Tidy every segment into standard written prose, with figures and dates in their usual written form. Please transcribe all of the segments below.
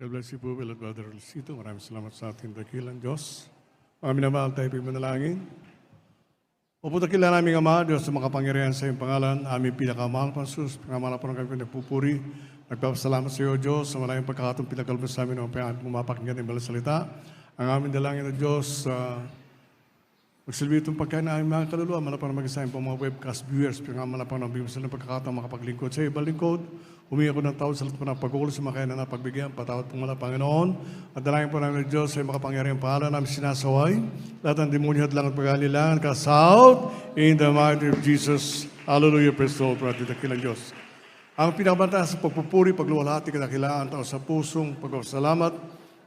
God bless you po, beloved Brother Lucito. Maraming salamat sa ating dakilang Diyos. Mga minamahal tayo po manalangin. Opo dakilang naming Ama, Diyos na makapangyarihan sa iyong pangalan, aming pinakamahal pa sus, pinakamahal pa ng kami pinagpupuri. Nagpapasalamat sa iyo, Diyos, sa maraming pagkakatong pinakalabas sa amin ng pumapakinggan ng balang salita. Ang aming dalangin na Diyos, magsilbi itong pagkain na aming mga kaluluwa, malapang na mag-isayang po mga webcast viewers, pinakamalapang na bigyan sa pagkakataong makapaglingkod sa iyo, balingkod. Humingi ako ng tawad sa lahat po ng pag-uul sa mga kaya na napagbigyan, patawad po mula Panginoon. At dalangin po namin ng Diyos sa makapangyarihang pangalan namin sinasaway. Lahat ng demonyo at lang at pag-alilangan, cast out in the mighty of Jesus. Hallelujah, praise the Lord, praise the dakilang Diyos. Ang pinakabanta sa pagpupuri, pagluwalhati, kadakilaan, tao sa pusong pagpapasalamat,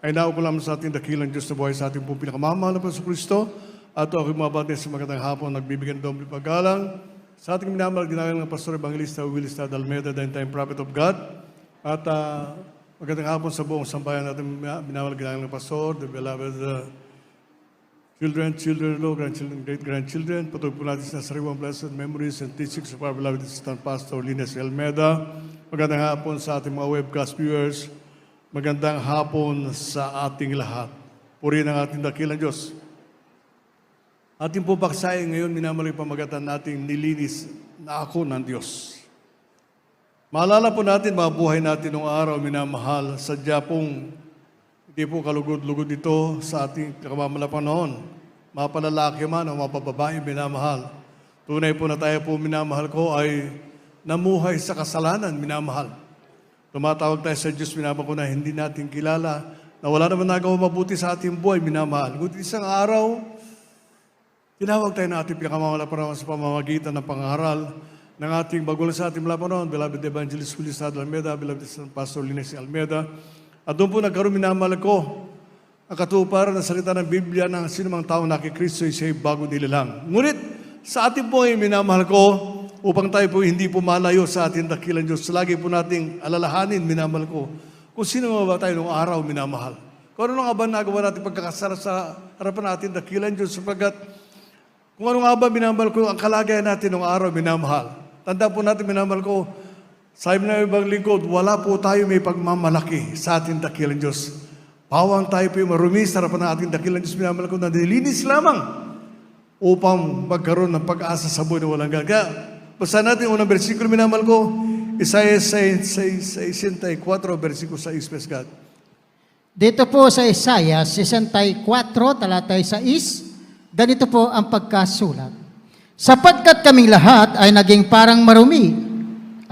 ay naukulam sa ating dakilang Diyos na buhay sa ating pong pinakamamahal na Panginoon sa Kristo. At ako mabati sa magandang hapon, nagbibigyan doble paggalang sa ating minamahal ginagalang ng Pastor Evangelista Willis Almeida, the time prophet of God. At magandang hapon sa buong sambayan natin minamahal ginagalang ng Pastor, the beloved children, grandchildren, great-grandchildren. Patuloy po natin sa sariwang blessed memories and teachings of our beloved Assistant Pastor Linus Almeida. Magandang hapon sa ating mga webcast viewers. Magandang hapon sa ating lahat. Purihin ang ating dakilang Diyos. Ating po paksayan ngayon, minamali pamagatan nating nilinis na ako ng Diyos. Maalala po natin, mga buhay natin noong araw, minamahal, sadya pong hindi po kalugod-lugod ito sa ating kamamalang noon. Mapalalaki man o mapababae, minamahal. Tunay po na tayo po, minamahal ko, ay namuhay sa kasalanan, minamahal. Tumatawag tayo sa Diyos, minamahal ko na hindi natin kilala, na wala naman nagawa mabuti sa ating buhay, minamahal. Ngunit isang araw, tinawag tayo na ating pinakamamalapan sa pamamagitan ng pangaral ng ating bagulang sa ating malapanon, beloved Evangelist Willis Almeida, beloved Pastor Linus Almeida. At doon po nagkaroon minamahal ko ang katuparan ng salita ng Biblia ng sinumang tao na kay Kristo ay siya'y bago nilalang. Ngunit sa ating po ay minamahal ko upang tayo po hindi po malayo sa ating dakilang Diyos. Lagi po nating alalahanin, minamahal ko, kung sino ba tayo noong araw minamahal. Kung ano nga ba nagawa natin pagkakasara sa harapan natin dakilang Diyos sapagkat kung ano nga ba minamahal ko, ang kalagayan natin ng araw, minamahal. Tanda po natin, minamahal ko, sabi na ibang lingkod, wala po tayo may pagmamalaki sa ating dakilang Diyos. Pawang tayo po yung marumi sa harapan ng ating dakilang Diyos, minamahal ko, na nilinis lamang upang magkaroon ng pag-asa sa buhay na walang gaga. Basta natin unang versikulo, minamahal ko, Isaiah 64, versikulo 6, praise God. Dito po sa Isaiah 64, talatay 6, ganito po ang pagkasulat. Sapagkat kaming lahat ay naging parang marumi,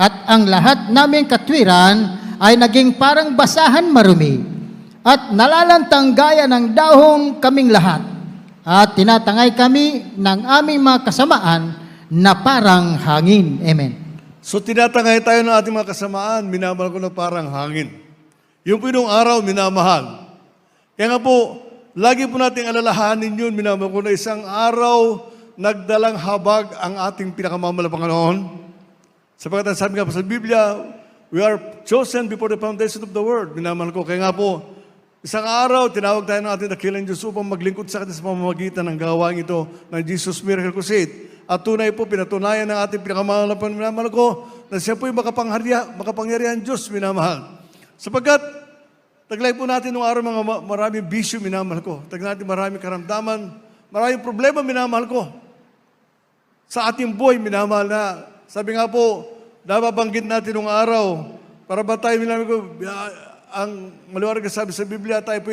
at ang lahat naming katwiran ay naging parang basahan marumi, at nalalantang gaya ng dahong kaming lahat, at tinatangay kami ng aming mga kasamaan na parang hangin. Amen. So tinatangay tayo ng ating mga kasamaan, minamahal ko na parang hangin. Yung pinong araw, minamahal. Kaya nga po, lagi po nating alalahanin yun, minamahal ko na isang araw, nagdalang habag ang ating pinakamamahal na Panginoon. Sapagkat ang sabi nga po sa Biblia, we are chosen before the foundation of the world. Minamahal ko, kaya nga po, isang araw, tinawag tayo ng ating dakilang Diyos upang maglingkod sa atin sa pamamagitan ng gawain ito ng Jesus Miracle Crusade. At tunay po, pinatunayan ng ating pinakamamahal na Panginoon, minamahal ko, na siya po yung makapangyarihan Diyos, minamahal. Sapagkat, taglay po natin nung araw mga maraming bisyo, minamahal ko. Taglay natin maraming karamdaman, maraming problema, minamahal ko. Sa ating buhay, minamahal na. Sabi nga po, nababanggit natin nung araw, para ba tayo, minamahal ko, ang maliwanag sabi sa Biblia, tayo po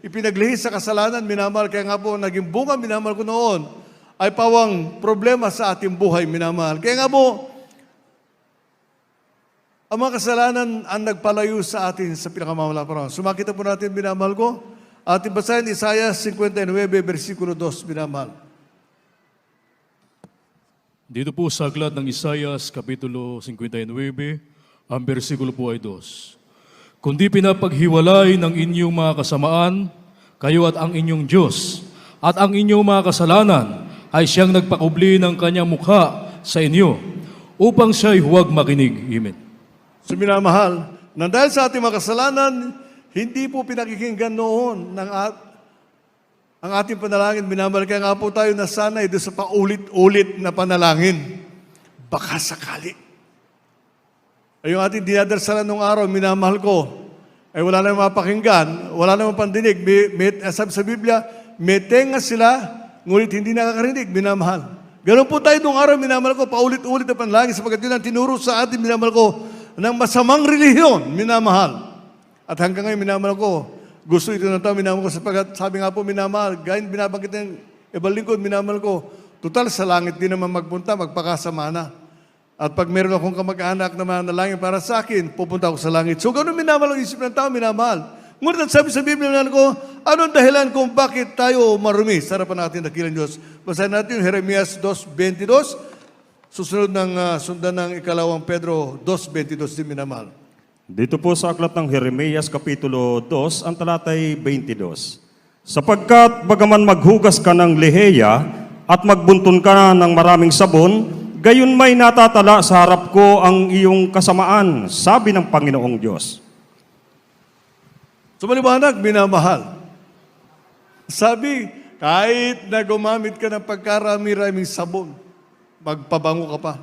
ipinaglihis sa kasalanan, minamahal. Kaya nga po, naging bunga, minamahal ko noon, ay pawang problema sa ating buhay, minamahal. Kaya nga po, ang mga kasalanan ang nagpalayo sa atin sa pinakamamahal na sumakita po natin, minamahal ko. Ating basahin, Isaiah 59, versikulo 2, minamahal. Dito po sa aklat ng Isaiah, kapitulo 59, ang versikulo po ay 2. Kundi pinapaghiwalay ng inyong mga kasamaan, kayo at ang inyong Diyos, at ang inyong mga kasalanan ay siyang nagpakubli ng kanyang mukha sa inyo, upang siya'y huwag makinig. Amen. So minamahal, na dahil sa ating mga kasalanan, hindi po pinakikinggan noon ang ating panalangin. Minamahal, kaya nga po tayo nasanay doon sa paulit-ulit na panalangin. Baka sakali. Ay yung ating dinadasalan nung araw, minamahal ko, ay wala namang mapakinggan, wala namang pandinig. Sabi sa Biblia, may tenga sila, ngunit hindi nakakarinig, minamahal. Ganun po tayo nung araw, minamahal ko, paulit-ulit na panalangin sapagkat yun ang tinuro sa atin, minamahal ko, ng masamang relihiyon, minamahal. At hanggang ngayon, minamahal ko, gusto ito na ito, minamahal ko, sapagkat sabi nga po, minamahal, gayun binabanggit ng ibang lingkod, minamahal ko, total sa langit din naman magpunta, magpakasama na. At pag meron akong kamag-anak na manalangin para sa akin, pupunta ako sa langit. So ganun minamahal ang isip ng tao, minamahal. Ngunit ang sabi sa Biblia, minamahal ko, anong dahilan kung bakit tayo marumi? Sa harapan natin, dakilang Diyos. Basahin natin yung Jeremias 2:22, susunod ng sundan ng 2 Pedro 2:22 din minamahal. Dito po sa aklat ng Jeremias Kapitulo 2, ang talatay 22. Sapagkat bagaman maghugas ka ng liheya at magbunton ka ng maraming sabon, gayon may natatala sa harap ko ang iyong kasamaan, sabi ng Panginoong Diyos. So maliwanag, minamahal. Sabi, kahit na gumamit ka ng pagkarami-raming sabon, magpabango ka pa.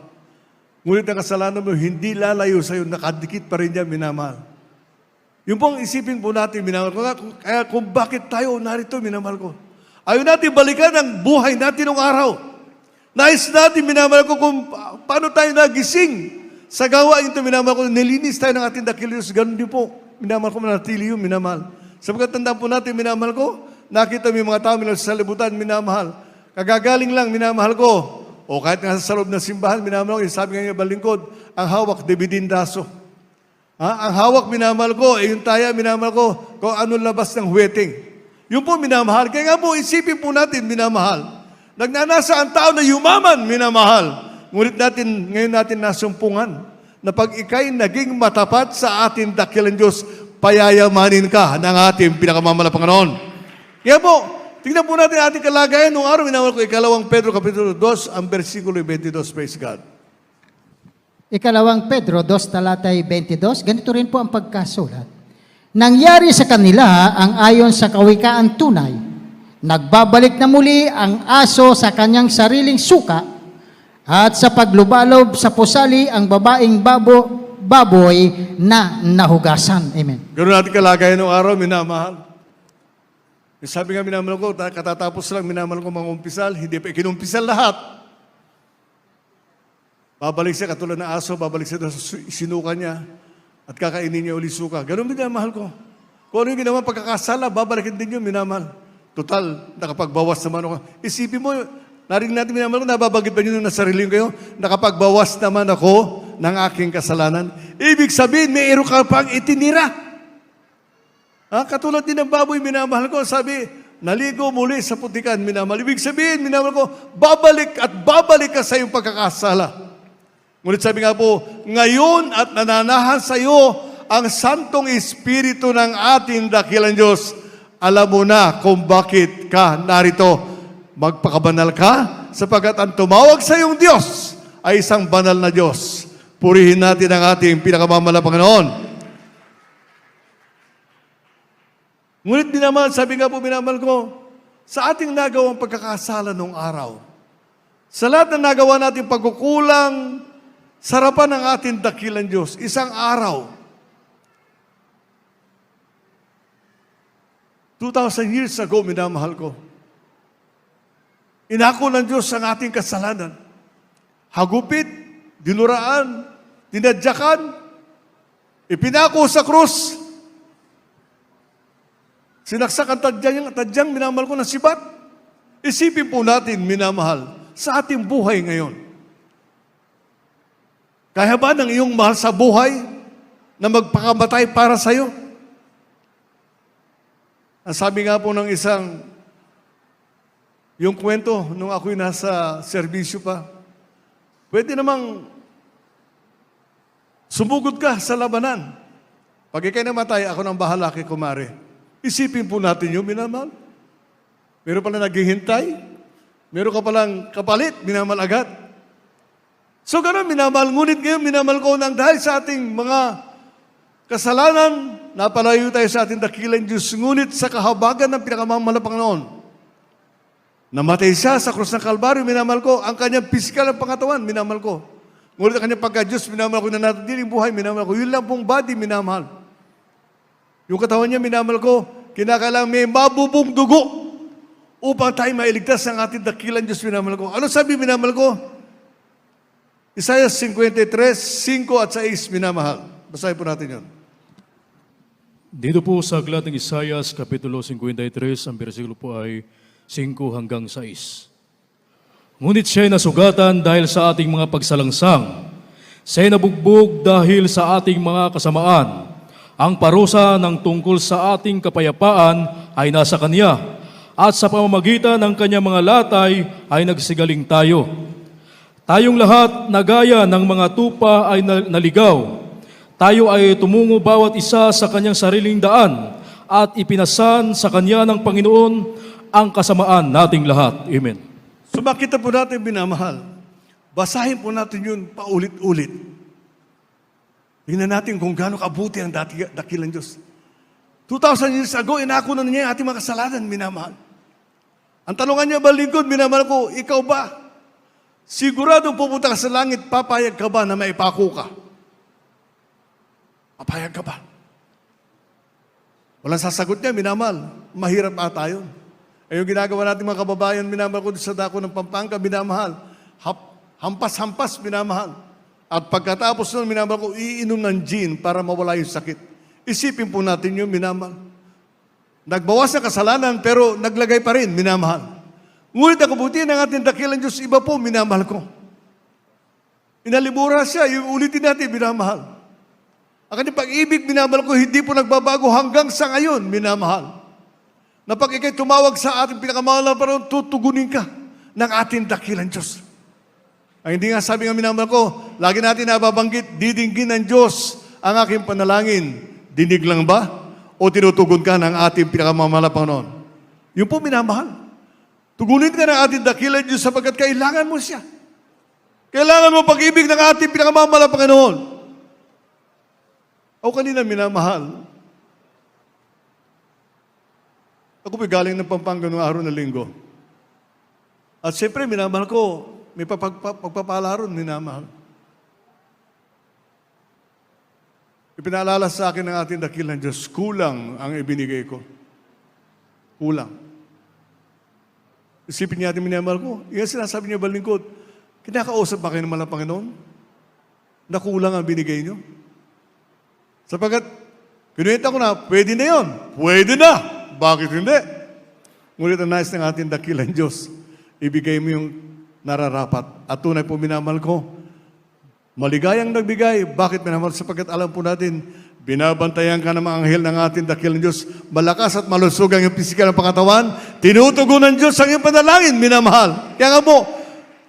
Ngunit ang kasalanan mo, hindi lalayo sa'yo, nakadikit pa rin yan, minamahal. Yung pong isipin po natin, minamahal ko. Kaya kung bakit tayo narito, minamahal ko. Ayaw natin balikan ang buhay natin ng araw. Nais natin, minamahal ko, kung paano tayo nagising sa gawain ito, minamahal ko, nilinis tayo ng ating dakilang Diyos. Ganun din po, minamahal ko, manatili yung minamahal. Sapagkat tandaan po natin, minamahal ko, nakita mo yung mga tao sa libutan, minamahal. Kagagaling lang, minamahal ko. O kahit nga sa loob ng simbahan, minamahal ko, sabi nga yung balingkod, ang hawak, debidindaso. Ang hawak, minamahal ko, yung taya, minamahal ko, kung anong labas ng huweting. Yun po, minamahal. Kaya nga po, isipin po natin, minamahal. Nagnanasa ang tao na yumaman, minamahal. Ngunit ngayon natin nasumpungan na pag ikay naging matapat sa ating dakilang Diyos, payayamanin ka ng ating pinakamamala Panginoon. Kaya po, tingnan po natin ating kalagayan. Noong araw, minamahal ko, 2 Pedro Kapitulo 2, ang versikulo 22, praise God. 2 Pedro 2, talatay 22, ganito rin po ang pagkasulat. Nangyari sa kanila ang ayon sa kawikaan tunay. Nagbabalik na muli ang aso sa kanyang sariling suka at sa paglubalob sa pusali ang babaeng baboy na nahugasan. Amen. Ganun natin kalagayan ng araw, minamahal. Sabi nga, minamahal ko, katatapos lang, minamahal ko mga umpisal, hindi pa ikinumpisal lahat. Babalik siya katulad ng aso, babalik siya sa sinuka niya at kakainin niya uli suka. Ganun minamahal ko. Kung ano yung ginawa pagkakasala, babalikin din yun, minamahal. Total, nakapagbawas naman ako. Isipin mo, narinig natin minamahal ko, nababagit ba nyo na sarili kayo? Nakapagbawas naman ako ng aking kasalanan. Ibig sabihin, may ero ka pang itinira. Katulad din ng baboy, minamahal ko, sabi, naligo muli sa putikan, minamahal. Ibig sabihin, minamahal ko, babalik at babalik ka sa iyong pagkakasala. Ngunit sabi nga po, ngayon at nananahan sa iyo ang Santong Espiritu ng ating dakilang Diyos. Alam mo na kung bakit ka narito. Magpakabanal ka sapagkat ang tumawag sa iyong Diyos ay isang banal na Diyos. Purihin natin ang ating pinakamamala Panginoon. Ngunit minamahal, sabi nga po minamahal ko, sa ating nagawang pagkakasala noong araw, sa lahat na nagawa natin pagkukulang, sarapan ng ating dakilang Diyos, isang araw, 2,000 years ago, minamahal ko, inako ng Diyos ang ating kasalanan. Hagupit, dinuraan, dinadyakan, ipinako sa krus, sinaksak ang tadyang minamahal ko ng sibat. Isipin po natin, minamahal, sa ating buhay ngayon. Kaya ba ng iyong mahal sa buhay na magpakamatay para sa iyo? Ang sabi nga po ng yung kwento, nung ako'y nasa serbisyo pa, pwede namang sumugod ka sa labanan. Pag ikay namatay, ako nang bahala kay kumare. Isipin po natin yung minamahal. Meron pala naghihintay, meron ka palang kapalit, minamahal agad. So gano'n, minamahal. Ngunit ngayon, minamahal ko nang dahil sa ating mga kasalanan, napalayo tayo sa ating dakilang Diyos, ngunit sa kahabagan ng pinakamamahal na Panginoon. Namatay siya sa krus ng Kalbaryo, minamahal ko, ang kanyang pisikal na pangatawan, minamahal ko. Ngunit ang kanyang pagka-Diyos, minamahal ko na natatiling buhay, minamahal ko. Yun lang pong body, minamahal. Yung katawan niya, minamahal ko, kinakailangan may mabubong dugo upang tayo mailigtas ng ating dakilang Diyos, minamahal ko. Ano sabi, minamahal ko? Isaiah 53, 5 at 6, minamahal. Basahin po natin yun. Dito po sa aklat ng Isaias, Kapitulo 53, ang bersikulo po ay 5 hanggang 6. Ngunit siya'y nasugatan dahil sa ating mga pagsalangsang. Siya'y nabugbog dahil sa ating mga kasamaan. Ang parusa ng tungkol sa ating kapayapaan ay nasa Kanya. At sa pamamagitan ng Kanyang mga latay ay nagsigaling tayo. Tayong lahat na gaya ng mga tupa ay naligaw. Tayo ay tumungo bawat isa sa kanyang sariling daan at ipinasan sa Kanya ng Panginoon ang kasamaan nating lahat. Amen. So makita po natin, minamahal. Basahin po natin yun paulit-ulit. Tingnan natin kung gaano kabuti ang dakilang Diyos. 2,000 years ago, inako na niya yung ating mga kasalanan, minamahal. Ang tanongan niya ba, lingkod, minamahal ko, ikaw ba? Siguradong pupunta ka sa langit, papayag ka ba na maipako ka? Papayag ka ba? Walang sasagot niya, minamahal. Mahirap ata yun. Eh yung ginagawa natin mga kababayan, minamahal ko sa dako ng Pampanga, minamahal. Hampas-hampas, minamahal. At pagkatapos nun, minamahal ko, iinom ng gin para mawala yung sakit. Isipin po natin yun, minamahal. Nagbawas na kasalanan, pero naglagay pa rin, minamahal. Ngunit ang kabuti ng ating dakilang Diyos, iba po, minamahal ko. Inalibura siya, yung ulitin natin, minamahal. Ang kanyang pag-ibig, minamahal ko, hindi po nagbabago hanggang sa ngayon, minamahal. Na pag ikay tumawag sa ating pinakamahal na parang tutugunin ka ng ating dakilang Diyos. Ang hindi nga sabi nga minamahal ko, lagi natin nababanggit, didinggin ng Diyos ang aking panalangin. Dinig lang ba? O tinutugon ka ng ating pinakamahal na Panginoon? Yun po minamahal. Tugunin ka ng ating dakilang Diyos sapagkat kailangan mo siya. Kailangan mo pag-ibig ng ating pinakamahal na Panginoon. Ako kanina minamahal. Ako po'y galing ng Pampanga noong araw na linggo. At siyempre, minamahal ko, may pagpapala ron, minamahal. Ipinaalala sa akin ng ating dakilang Diyos, kulang ang ibinigay ko. Kulang. Isipin niya ating minamahal ko, yung sinasabi niya ba lingkod, kinakausap ba kayo ng malang Panginoon? Na kulang ang binigay niyo? Sapagkat, kinuwenta ko na, pwede na yun. Pwede na. Bakit hindi? Ngunit ang nais ng ating dakilang Diyos, ibigay mo yung nararapat. At tunay po minamahal ko, maligayang nagbigay. Bakit minamahal? Sapagkat alam po natin, binabantayan ka ng mga anghel ng ating dakilang Diyos. Malakas at malusog ang iyong pisikal ng pangatawan. Tinutugon ng Diyos ang iyong panalangin, minamahal. Kaya nga po,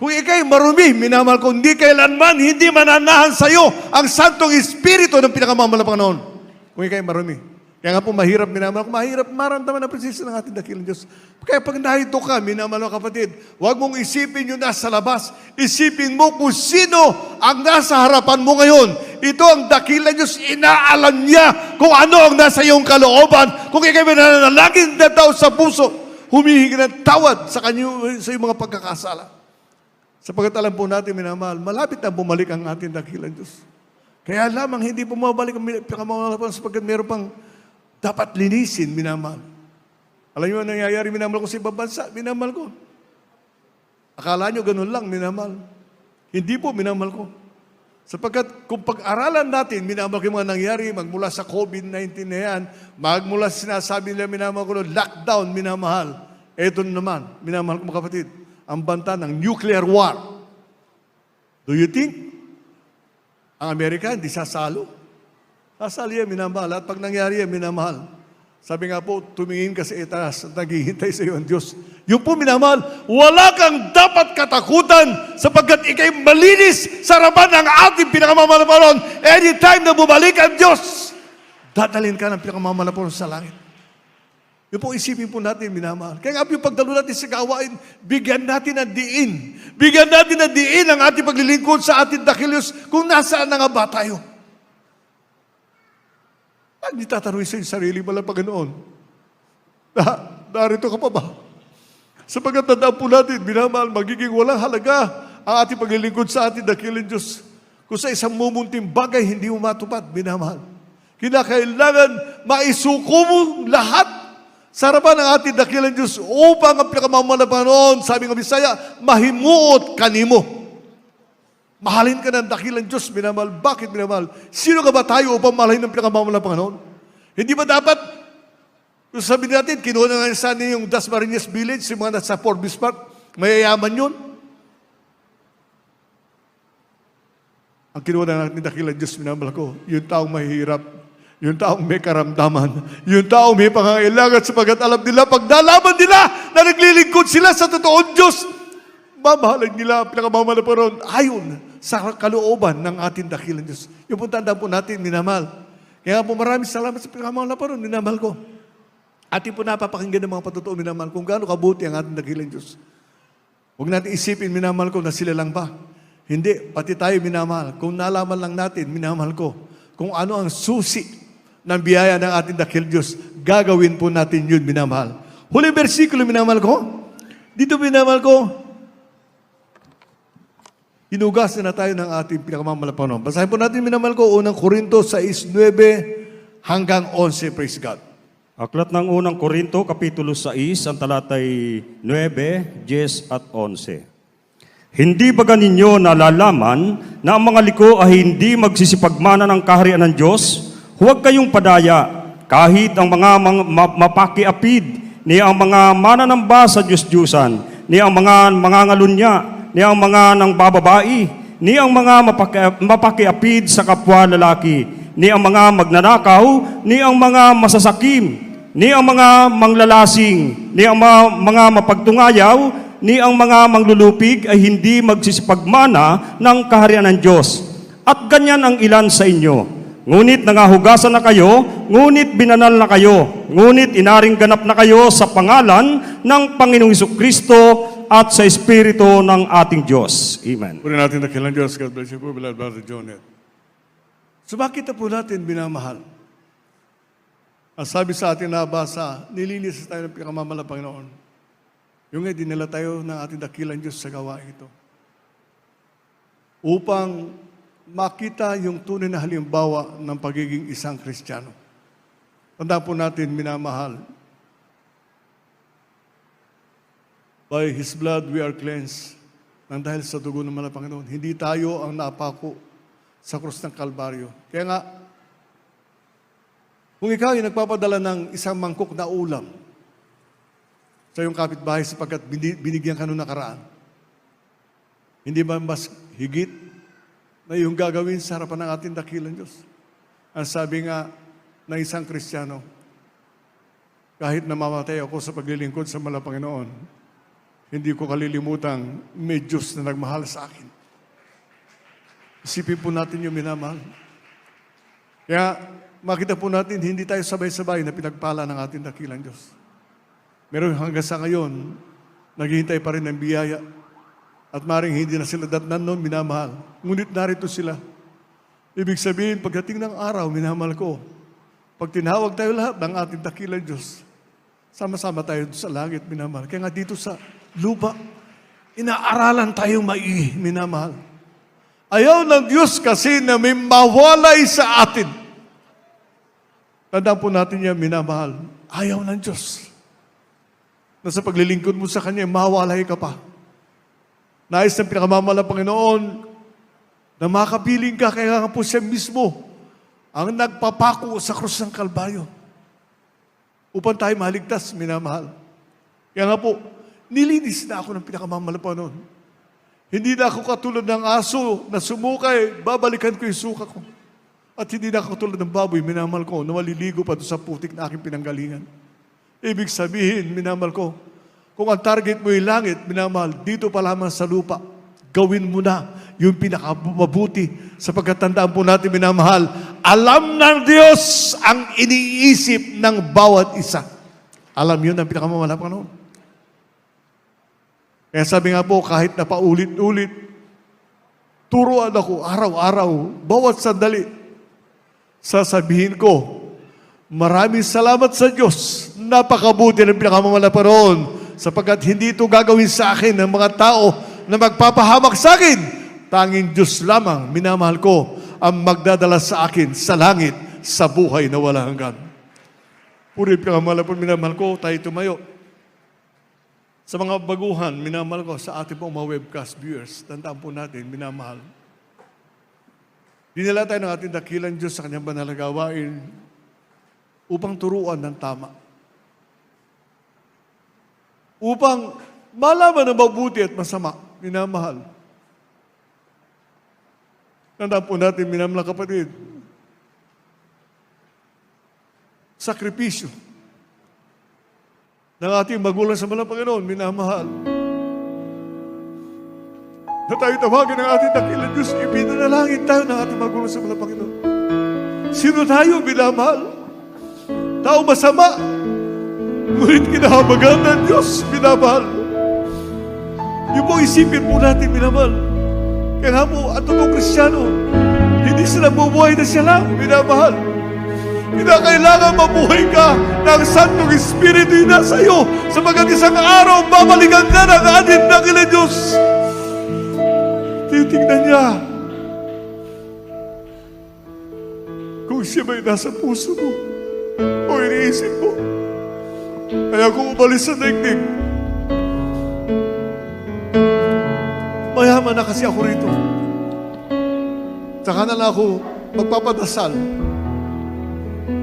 kung ikay marumi, minamahal ko, hindi kailanman, hindi mananahan sa iyo ang Santong Espiritu ng pinakamamahal na Panginoon. Kung ikay marumi. Kaya nga po mahirap, minamahal ko, mahirap maramdaman ang presensya ng ating dakilang Diyos. Kaya pag narito ka, minamahal ko kapatid, huwag mong isipin yung nasa labas. Isipin mo kung sino ang nasa harapan mo ngayon. Ito ang dakilang Diyos, inaalam niya kung ano ang nasa iyong kalooban. Kung ikay mananalangin na tao sa puso, humihingi ng tawad sa iyong mga pagkakasala. Sapagkat alam po natin, minamahal, malapit na bumalik ang ating dakilang Diyos. Kaya lamang hindi bumabalik ang pinakamahal sapagkat meron pang dapat linisin, minamahal. Alam niyo ang nangyayari, minamahal ko sa ibang bansa, minamahal ko. Akala niyo ganun lang, minamahal. Hindi po, minamahal ko. Sapagkat kung pag-aralan natin, minamahal ko yung mga nangyari, magmula sa COVID-19 na yan, magmula sa sinasabi nila, minamahal ko, lockdown, minamahal. Ito naman, minamahal ko mga kapatid, ang banta ng nuclear war. Do you think ang Amerika hindi sasalo? Sasali yan, minamahal. At pag nangyari yan, minamahal. Sabi nga po, tumingin ka sa itaas at naghihintay sa iyo ang Diyos. Yung po, minamahal, wala kang dapat katakutan sapagkat ikay malinis sa harapan ng ating pinakamamahal na Panginoon. Anytime na bumalik ang Diyos, dadalhin ka ng pinakamamahal na Panginoon sa langit. Yung po, isipin po natin, minamahal. Kaya nga yung pagdalo natin sa gawain, bigyan natin ng diin. Bigyan natin ng diin ang ating paglilingkod sa ating dakilos kung nasaan na nga ba tayo. Hindi tataroy sa sarili mo lang, Panginoon. Narito ka pa ba? Sapagkat tandaan po natin, minamahal, magiging walang halaga ang ating paglilingkod sa ating dakilang Diyos. Kung sa isang mumunting bagay, hindi mo matupad, minamahal. Kinakailangan maisuko mo lahat sa harapan ng ating dakilang Diyos upang ang pinakamamalapanon, sabi ng Bisaya, mahimuot kanimo. Mahalin ka ng dakilang Diyos, minamahal. Bakit minamahal? Sino ka ba tayo upang mahalin ng pinakamamalapanon? Hindi ba dapat, kung sabihin natin, kinuha na nga sana yung Dasmariñas Village, yung mga nasa Fort Bismarck, mayayaman yun. Ang kinuha na natin dakilang Diyos, minamahal ko, yung taong mahihirap, yung taong may karamdaman, yung taong may pangangailangan sapagat alam nila, pag nalaman nila na naglilingkod sila sa totoong Diyos, mamahalan nila ang pinakamamalapanon ayon sa kalooban ng ating dakilang Diyos. Yung po tandaan po natin, minamahal. Kaya po maraming salamat sa pinakamamalapanon, minamahal ko. Ating po napapakinggan ng mga patutuo, minamahal, kung gaano kabuti ang ating dakilang Diyos. Huwag natin isipin, minamahal ko, na sila lang ba? Hindi, pati tayo minamahal. Kung nalaman lang natin, minamahal ko, kung ano ang susi ng biyaya ng ating dakilang Diyos, gagawin po natin yun, minamahal. Huling versikulo, minamahal ko. Dito, minamahal ko, hinugas na tayo ng ating pinakamamalapanon. Basahin po natin, minamahal ko, unang Korinto 6:9 hanggang 11, praise God. Aklat ng unang Korinto, Kapitulo 6, ang talatay 9, 10 at 11. Hindi ba ninyo nalalaman na ang mga liko ay hindi magsisipagmana ng kaharian ng Diyos? Huwag kayong padaya, kahit ang mga mapakiapid, ni ang mga mananamba sa Diyos-Diyusan, ni ang mga mangangalunya, ni ang mga nang bababae, ni ang mga mapakiapid sa kapwa lalaki, ni ang mga magnanakaw, ni ang mga masasakim, ni ang mga manglalasing, ni ang mga mapagtungayaw, ni ang mga manglulupig ay hindi magsisipagmana ng kaharian ng Diyos. At ganyan ang ilan sa inyo. Ngunit nangahugasan na kayo, ngunit binanal na kayo, ngunit inaring ganap na kayo sa pangalan ng Panginoong Jesucristo at sa Espiritu ng ating Diyos. Amen. Puri natin dakilang Diyos. God bless you po, beloved Brother Jonet. So bakit na po natin binamahal? Ang sabi sa atin na basa, nilinis tayo ng pinakamamahal na Panginoon. Yung nga, dinala tayo ng ating dakilang Diyos sa gawain ito. Upang makita yung tunay na halimbawa ng pagiging isang Kristiyano. Tandaan po natin, minamahal. By His blood we are cleansed. Nang dahil sa dugo ng mga Panginoon, hindi tayo ang napako sa krus ng Kalbaryo. Kaya nga, kung ikaw ay nagpapadala ng isang mangkok na ulam sa iyong kapitbahay sapagkat binigyan ka nung nakaraan, hindi ba mas higit na yung gagawin sa harapan ng ating dakilang Diyos? Ang sabi nga ng isang Kristiyano, kahit namamatay ako sa paglilingkod sa mga Panginoon, hindi ko kalilimutang may Diyos na nagmahal sa akin. Isipin po natin yung minamahal. Kaya makita po natin, hindi tayo sabay-sabay na pinagpala ng ating dakilang Diyos. Meron hanggang sa ngayon, naghihintay pa rin ng biyaya. At maring hindi na sila datnan noon, minamahal. Ngunit narito sila. Ibig sabihin, pagdating ng araw, minamahal ko, pag tinawag tayo lahat ng ating dakilang Diyos, sama-sama tayo sa langit, minamahal. Kaya nga dito sa lupa, inaaralan tayong minamahal. Ayaw ng Diyos kasi na may mawalay sa atin. Tandaan po natin yan, minamahal. Ayaw ng Diyos na sa paglilingkod mo sa Kanya, mawalay ka pa. Nais ng pinakamamahal ng Panginoon na makapiling ka, kaya nga po siya mismo ang nagpapako sa krus ng Kalbaryo upang tayo maligtas, minamahal. Kaya nga po, nilinis na ako ng pinakamamahal ng Panginoon. Hindi na ako katulad ng aso na sumukay, babalikan ko yung suka ko. At hindi na ako katulad ng baboy, minamahal ko, na maliligo pa doon sa putik na aking pinanggalingan. Ibig sabihin, minamahal ko, kung ang target mo yung langit, minamahal, dito pa lamang sa lupa, gawin mo na yung pinakamabuti. Sapagkat tandaan po natin, minamahal, alam ng Diyos ang iniisip ng bawat isa. Alam yun ang pinakamamahal ng Panginoon. Kaya sabi nga po, kahit na paulit-ulit, turuan ako araw-araw, bawat sandali, sasabihin ko, maraming salamat sa Diyos, napakabuti ng pinakamamahal na Panginoon, sapagkat hindi ito gagawin sa akin ng mga tao na magpapahamak sa akin. Tanging Diyos lamang, minamahal ko, ang magdadala sa akin sa langit sa buhay na wala hanggan. Purip ka malapon, minamahal ko, tayo tumayo. Sa mga baguhan, minamahal ko, sa ating pong mga webcast viewers, tandaan po natin, minamahal. Dinala tayo ng ating dakilang Diyos sa kanyang banal na gawain upang turuan ng tama. Upang malaman ang mabuti at masama, minamahal. Tandaan po natin, minamahal na kapatid, sakripisyo ng ating magulang sa malang Panginoon, minamahal. Na tayo tawagin ng ating dakilang Diyos, ipinanalangin tayo ng ating magulang sa malang Panginoon. Sino tayo, minamahal? Tao masama, ngunit kinahabagan ng Diyos, minamahal. Yung po isipin po natin, minamahal. Kaya nga po, ang totoong Kristiyano, hindi sila bubuhay na siya lang, minamahal. Kinakailangan mabuhay ka ng Santong Espiritu na sa iyo. Sapagat isang araw, babalikan ka ng ating dakilang Diyos. Titignan niya kung siya may nasa puso mo o iniisip mo. Kaya kung umalis sa daigdig, mayaman na kasi ako rito. Saka na lang ako magpapadasal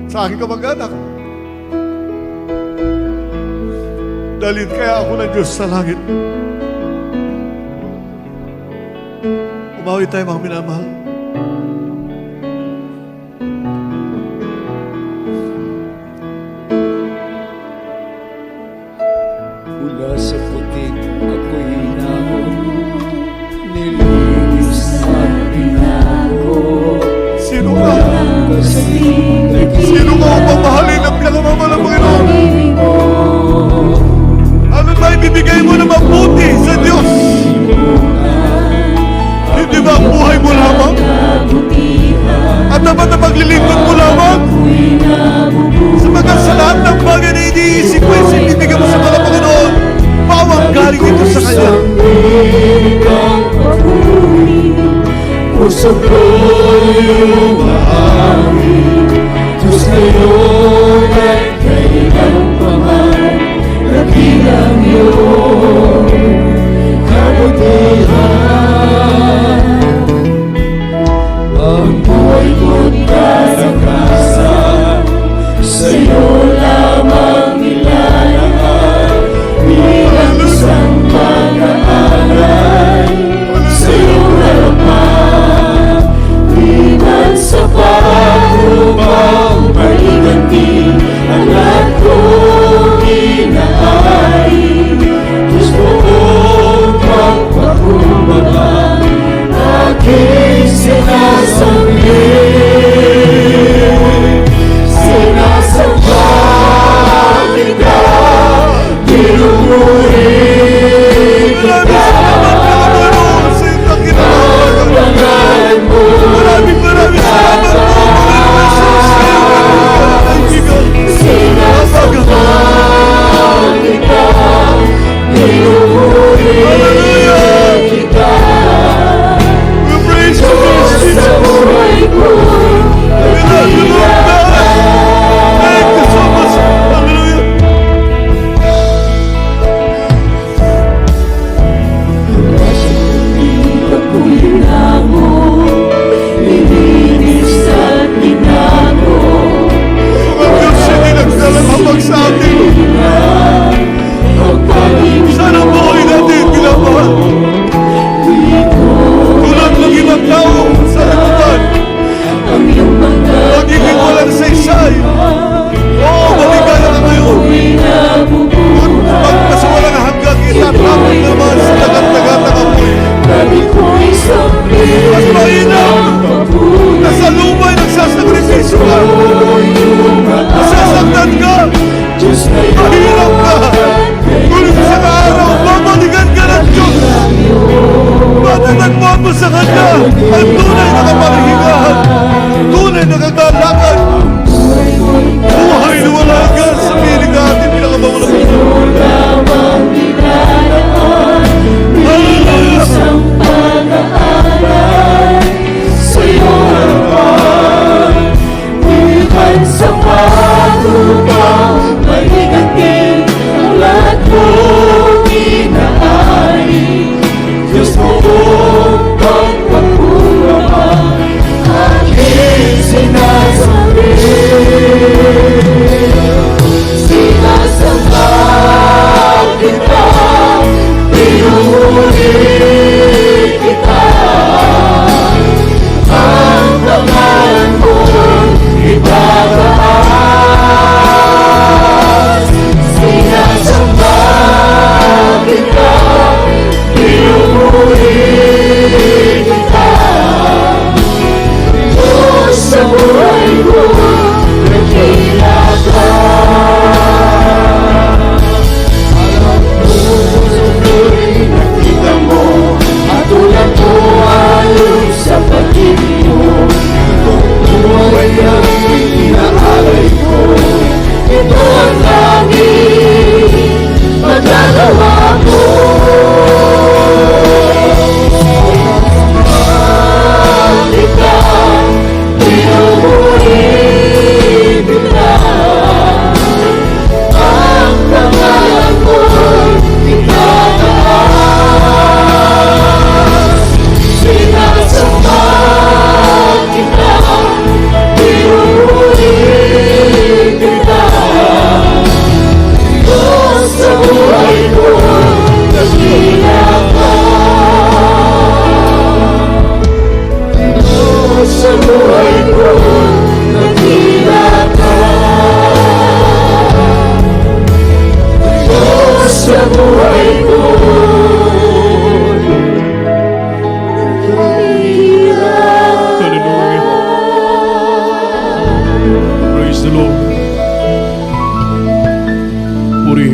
sa aking kamag-anak. Dalhin kaya ako ng Diyos sa langit. Umawi tayo, mga minamahal. Mula sa putik ako'y hinahon, nilinis at binago. Sino ka? Sino ka upang mahalin ang pinakamamahal ng Panginoon? Ano ba ibibigay mo na mabuti sa Diyos? Hindi ba ang buhay mo lamang? At dapat na paglilingkod mo lamang? Sapagat sa lahat ng bagay na iniisip mo, ibibigay mo sa mga Panginoon, bawang galing ito sa Kanya. Puso ko'y umahari, Diyos ngayon at kailanpaman, nabilang iyong kabutihan. Ang buhay ko't kalakasan, sa'yo lamang nilalakad, bilang isang pag-aalay, sa'yo harapan, di man sa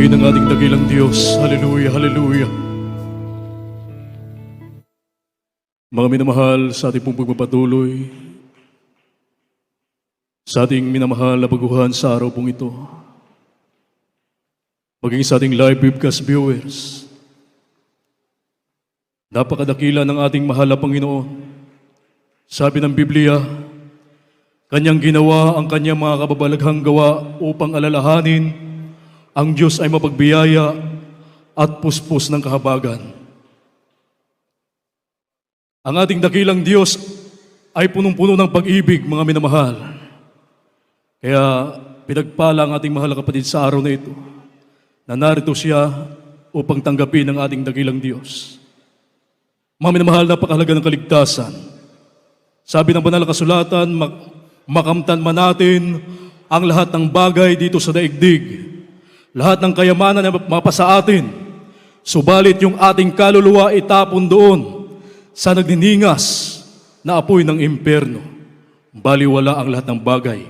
Sambahin ang ating dakilang Diyos. Hallelujah, hallelujah. Mga minamahal, sa ating pong pagpapatuloy, sa ating minamahal na baguhan sa araw pong ito, maging sa ating live webcast viewers, napakadakila ng ating mahal na Panginoon. Sabi ng Biblia, Kanyang ginawa ang Kanyang mga kababalaghang gawa upang alalahanin ang Diyos ay mapagbiyaya at puspos ng kahabagan. Ang ating dakilang Diyos ay punong-puno ng pag-ibig, mga minamahal. Kaya pinagpala ang ating mahal na kapatid sa araw na ito, na narito siya upang tanggapin ang ating dakilang Diyos. Mga minamahal, napakahalaga ng kaligtasan. Sabi ng banal na kasulatan, makamtan man natin ang lahat ng bagay dito sa daigdig, lahat ng kayamanan na mapasa atin, subalit yung ating kaluluwa itapon doon sa nagniningas na apoy ng impyerno. Baliwala ang lahat ng bagay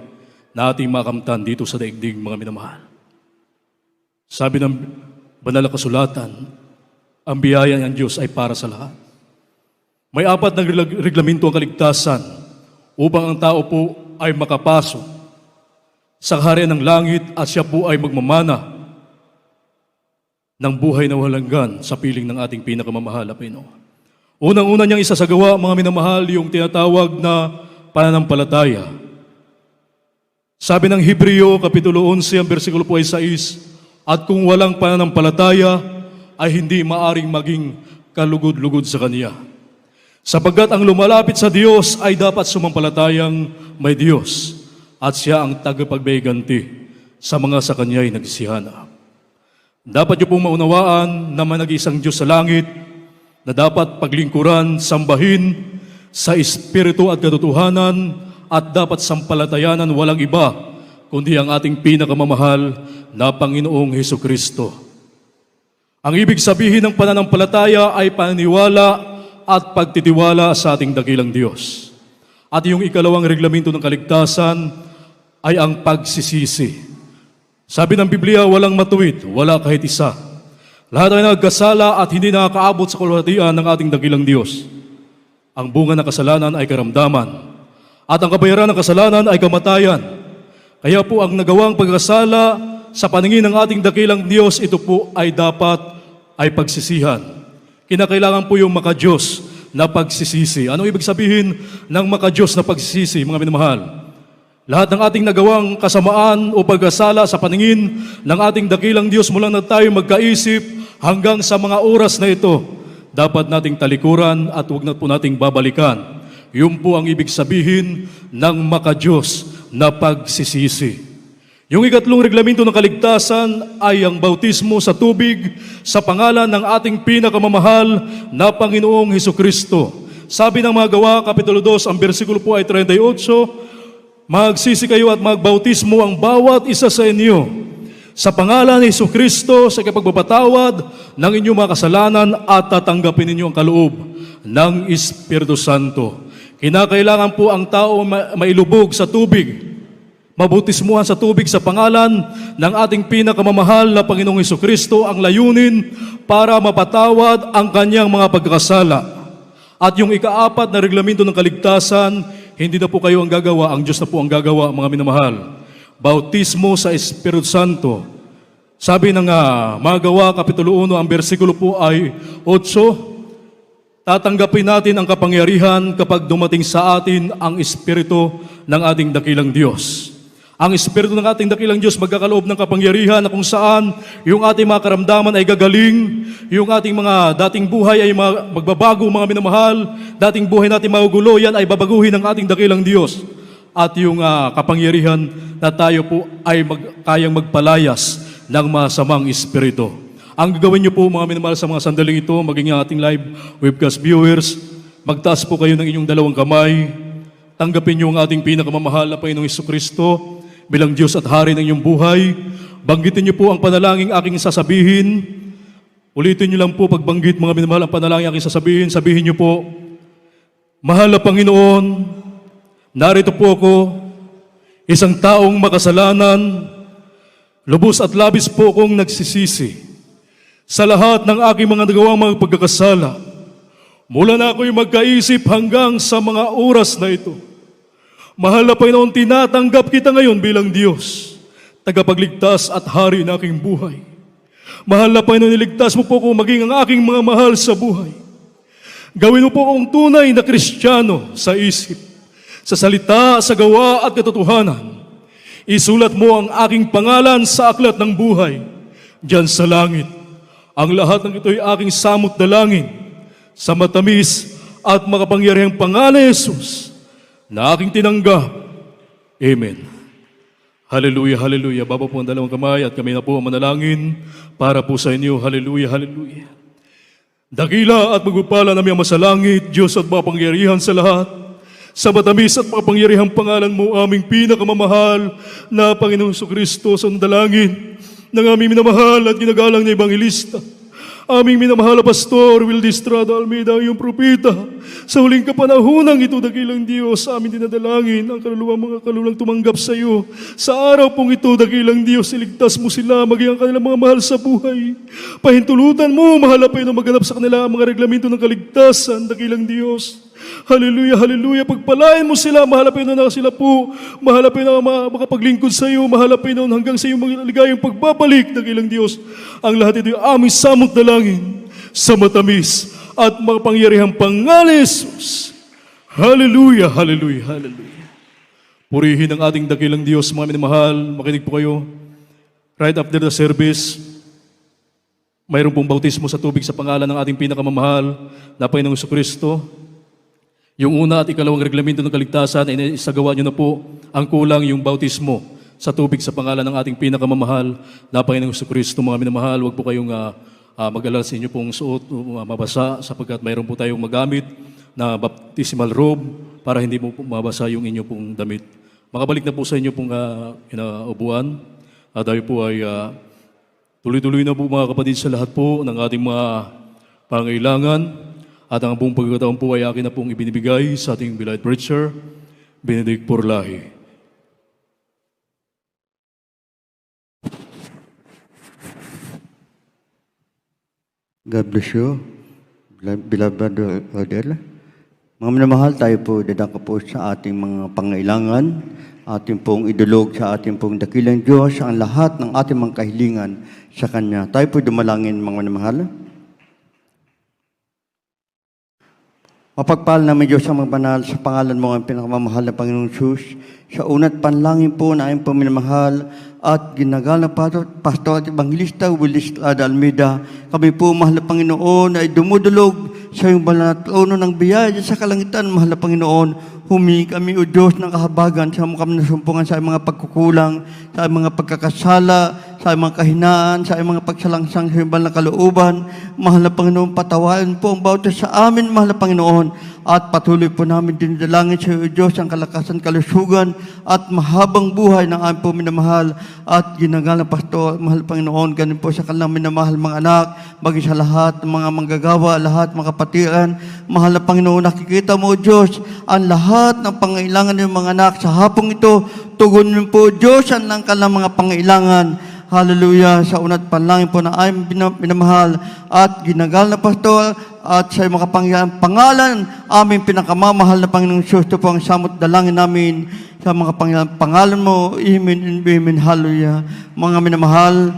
na ating makamtan dito sa daigdig, mga minamahal. Sabi ng banal na kasulatan, ang biyaya ng Diyos ay para sa lahat. May 4 na reglamento ang kaligtasan upang ang tao po ay makapasok sa kaharian ng langit at siya po ay magmamana ng buhay na walang hanggan sa piling ng ating pinakamamahal na Panginoon. Unang-una niyang isasagawa, mga minamahal, yung tinatawag na pananampalataya. Sabi ng Hebreo, Kapitulo 11, ang versikulo po ay 6, at kung walang pananampalataya, ay hindi maaring maging kalugod-lugod sa Kanya. Sapagkat ang lumalapit sa Diyos ay dapat sumampalatayang may Diyos, at siya ang tagapagbayganti sa mga sa Kanya'y nagsisihanap. Dapat niyo pong maunawaan na may nag-iisang Diyos sa langit, na dapat paglingkuran, sambahin sa espiritu at katotohanan, at dapat sampalatayanan walang iba kundi ang ating pinakamamahal na Panginoong Hesukristo. Ang ibig sabihin ng pananampalataya ay paniniwala at pagtitiwala sa ating dakilang Diyos. At yung ikalawang reglamento ng kaligtasan ay ang pagsisisi. Sabi ng Biblia, walang matuwid, wala kahit isa. Lahat ay nagkasala at hindi nakakaabot sa kalwalhatian ng ating dakilang Diyos. Ang bunga ng kasalanan ay karamdaman, at ang kabayaran ng kasalanan ay kamatayan. Kaya po ang nagawang pagkasala sa paningin ng ating dakilang Diyos, ito po ay dapat ay pagsisihan. Kinakailangan po yung maka-Diyos na pagsisisi. Anong ibig sabihin ng maka-Diyos na pagsisisi, mga minamahal? Lahat ng ating nagawang kasamaan o pagkasala sa paningin ng ating dakilang Diyos mula na tayo magkaisip hanggang sa mga oras na ito, dapat nating talikuran at huwag na po nating babalikan. Yun po ang ibig sabihin ng maka-Diyos na pagsisisi. Yung ikatlong reglamento ng kaligtasan ay ang bautismo sa tubig sa pangalan ng ating pinakamamahal na Panginoong Hesukristo. Sabi ng mga Gawa, Kapitulo 2, ang versikulo po ay 38, magsisi kayo at magbautismo ang bawat isa sa inyo sa pangalan ni Hesukristo sa kapagbabawad ng inyong mga kasalanan at tatanggapin ninyo ang kaloob ng Espiritu Santo. Kinakailangan po ang tao mailubog sa tubig, mabautismuhan sa tubig sa pangalan ng ating pinakamamahal na Panginoong Hesukristo, ang layunin para mapatawad ang kanyang mga pagkakasala. At yung ika-4 na reglamento ng kaligtasan, hindi na po kayo ang gagawa, ang Diyos na po ang gagawa, mga minamahal. Bautismo sa Espiritu Santo. Sabi ng mga Gawa, Kapitulo 1, ang versikulo po ay 8, tatanggapin natin ang kapangyarihan kapag dumating sa atin ang Espiritu ng ating dakilang Diyos. Ang Espiritu ng ating dakilang Diyos magkakaloob ng kapangyarihan na kung saan yung ating mga karamdaman ay gagaling, yung ating mga dating buhay ay magbabago, mga minamahal, dating buhay natin magugulo, yan ay babaguhin ng ating dakilang Diyos. At yung kapangyarihan na tayo po ay kayang magpalayas ng masamang espiritu. Ang gagawin niyo po, mga minamahal, sa mga sandaling ito, maging ating live webcast viewers, magtaas po kayo ng inyong dalawang kamay, tanggapin niyo ang ating pinakamamahal na Panginoong Hesukristo bilang Diyos at Hari ng inyong buhay. Banggitin niyo po ang panalangin aking sasabihin. Ulitin niyo lang po pagbanggit, mga minamahal, ang panalangin aking sasabihin. Sabihin niyo po, Mahal na Panginoon, narito po ako, isang taong makasalanan, Lubos at labis po akong nagsisisi sa lahat ng aking mga nagawang mga pagkakasala. Mula na ako'y magkaisip hanggang sa mga oras na ito. Mahal na Panginoon, tinatanggap kita ngayon bilang Diyos, tagapagligtas at hari ng aking buhay. Mahal na Panginoon, niligtas mo po ako maging ang aking mga mahal sa buhay. Gawin mo po akong tunay na Kristiyano sa isip, sa salita, sa gawa at katotohanan. Isulat mo ang aking pangalan sa aklat ng buhay, diyan sa langit. Ang lahat ng ito'y aking samot dalangin sa matamis at makapangyarihang pangalan ni Jesus na aking tinanggap. Amen. Hallelujah, hallelujah. Baba po ang dalawang kamay at kami na po ang manalangin para po sa inyo. Hallelujah, hallelujah. Dakila at magpapala namin ang masalangit, Diyos at makapangyarihan sa lahat. Sa matamis at makapangyarihang pangalan mo, aming pinakamamahal na Panginoong Kristo, sa dalangin ng aming minamahal at ginagalang na Ebangelista, aming minamahal na Pastor Will Distrada Almeida, iyong propeta. Sa huling kapanahonang ito, dakilang Diyos, aming dinadalangin ang mga kalulang tumanggap sa iyo. Sa araw pong ito, dakilang Diyos, iligtas mo sila, maging ang kanilang mga mahal sa buhay. Pahintulutan mo, mahal na Panginoon, maganap sa kanila ang mga reglamento ng kaligtasan, dakilang Diyos. Hallelujah, hallelujah. Pagpalain mo sila, mahal na Panginoon, na sila po, mahal na Panginoon, makapaglingkod sa iyo, mahal na Panginoon, hanggang sa iyong maligayang pagbabalik, dakilang Diyos. Ang lahat ito ay aming samot dalangin sa matamis at makapangyarihang pangalan ni Jesus. Hallelujah, hallelujah, hallelujah. Purihin ang ating dakilang Diyos, mga minamahal. Makinig po kayo. Right after the service, mayroon pong bautismo sa tubig sa pangalan ng ating pinakamamahal na Panginoong Kristo. Yung una at ikalawang reglamento ng kaligtasan ay isagawa nyo na po. Ang kulang yung bautismo sa tubig sa pangalan ng ating pinakamamahal na Panginoong Kristo. Mga minamahal, huwag po kayong mag-alala sa inyo pong suot, mabasa, sapagkat mayroon po tayong magamit na baptismal robe para hindi mo mabasa yung inyo pong damit. Makabalik na po sa inyo pong upuan. Tayo po ay tuloy-tuloy na po mga kapatid sa lahat po ng ating mga pangailangan. At ang buong pagkakataon po ay akin na pong ibinibigay sa ating beloved preacher, Benedict Porlahi. God bless you, beloved Odell. Mga minamahal, tayo po dadako po sa ating mga pangailangan, ating pong idulog sa ating pong dakilang Diyos, ang lahat ng ating mga kahilingan sa Kanya. Tayo po dumalangin, mga minamahal. Mapagpahal namin Diyos ang mga banal sa pangalan mo ang pinakamamahal na Panginoong Jesus. Sa una't panlangin po na aming paminamahal at ginagal na Pastor at Ebangelista Willis Lada Almeida. Kami po, mahal na Panginoon, ay dumudulog sa iyong banal na trono ng biyaya sa kalangitan, mahal na Panginoon. Humingi kami, O Diyos, ng kahabagan sa mga kami nasumpungan sa mga pagkukulang, sa mga pagkakasala, sa mga kahinaan, sa mga pagsalangsang sa ibang kalooban. Mahal na Panginoon, patawarin po ang bawat sa amin, mahal na Panginoon. At patuloy po namin dinadalangin sa iyo, Diyos, ang kalakasan, kalusugan, at mahabang buhay ng aming po minamahal at ginagal na Pastor, mahal na Panginoon. Ganun po sa kanilang minamahal mga anak, bagay sa lahat ng mga manggagawa, lahat mga kapatiran. Mahal na Panginoon, nakikita mo, Diyos, ang lahat ng pangailangan ng mga anak sa hapong ito. Tugunin po, Diyos, ang kanilang mga pangailangan. Hallelujah. Sa unat panlangin po na aming minamahal at ginagal na Pastor at sa mga pangalan, aming pinakamamahal na Panginoong Diyos. Ito po ang samot dalangin namin sa mga pangalan mo. Amen, amen, hallelujah. Mga minamahal,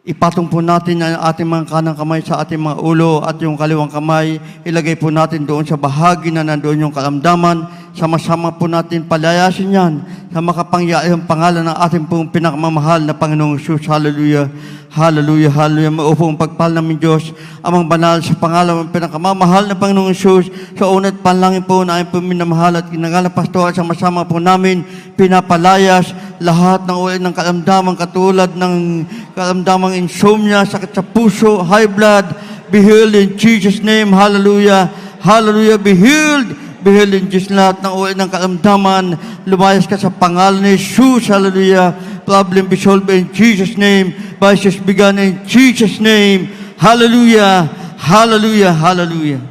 ipatong po natin ang ating mga kanang kamay sa ating mga ulo at yung kaliwang kamay, ilagay po natin doon sa bahagi na nandoon yung karamdaman. Sama-sama po natin palayasin yan sa makapangyarihang pangalan ng ating pong pinakamamahal na Panginoong Jesus. Hallelujah. Hallelujah, hallelujah. Maupong pagpahal namin Diyos, amang banal sa pangalan ng pinakamamahal na Panginoong Jesus. Sa unat panlangin po na aming minamahal at ginagala Pastor, sama-sama po namin pinapalayas lahat ng ulit ng karamdaman katulad ng karamdamang insomnia, sakit sa puso, high blood. Be healed in Jesus' name. Hallelujah. Hallelujah. Be healed. Be healed in Jesus' lahat ng ulit ng karamdaman. Lumayas ka sa pangalan ni Jesus. Hallelujah. Problem be solved in Jesus' name. Vices begun in Jesus' name. Hallelujah. Hallelujah. Hallelujah.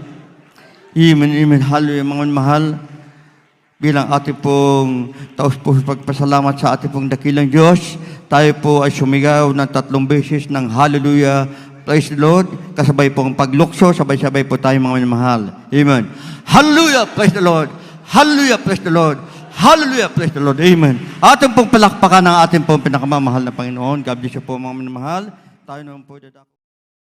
Amen. Amen. Hallelujah. Mga mahal, bilang ating pong taos-puso pagpasalamat sa ating pong dakilang Diyos, tayo po ay sumigaw ng 3 beses ng Hallelujah, praise the Lord, kasabay po ang paglukso, sabay-sabay po tayo mga minamahal. Amen. Hallelujah, praise the Lord. Hallelujah, praise the Lord. Hallelujah, praise the Lord. Amen. Ating pong palakpakan ng ating pong pinakamamahal na Panginoon. God bless you po mga minamahal. Tayo naman po dadako.